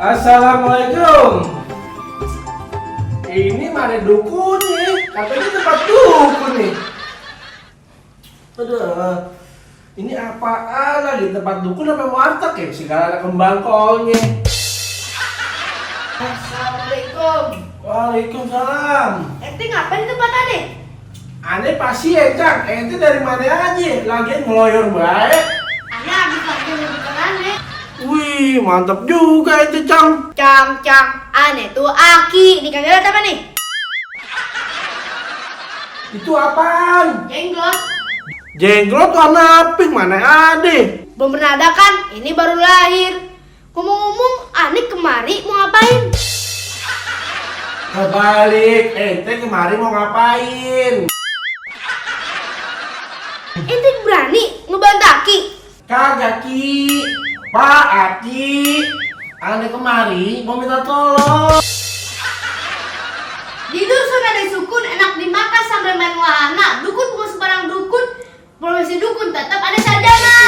Assalamualaikum. Ini mana dukun nih? Katanya tempat dukun nih. Aduh, ini apaan lagi tempat dukun apa warteg ya? Segala ada kembang kolnya. Assalamualaikum. Waalaikumsalam. Ente ngapain di tempat ane? Ane pasien, Cang. Ente dari mana aja? Lagian ngeloyor baik. Ane habis lagi bukan ane. Wih, mantap juga ente, Cang. Cang, ane tuh aki. Ini kagak lihat apa nih? Itu apaan? Jenglot. Jenglot warna pink, mana ada? Belum pernah ada kan? Ini baru lahir. Ngomong-ngomong, ane kemari mau ngapain? Kebalik, ente kemari mau ngapain? Ente berani ngebantu aki? Kagak Ki, Pak Aki, ane kemari mau minta tolong. Di dusun ada sukun enak dimakan sambil main wahana. Dukun bukan sembarang dukun. Profesi dukun tetap ada sarjana.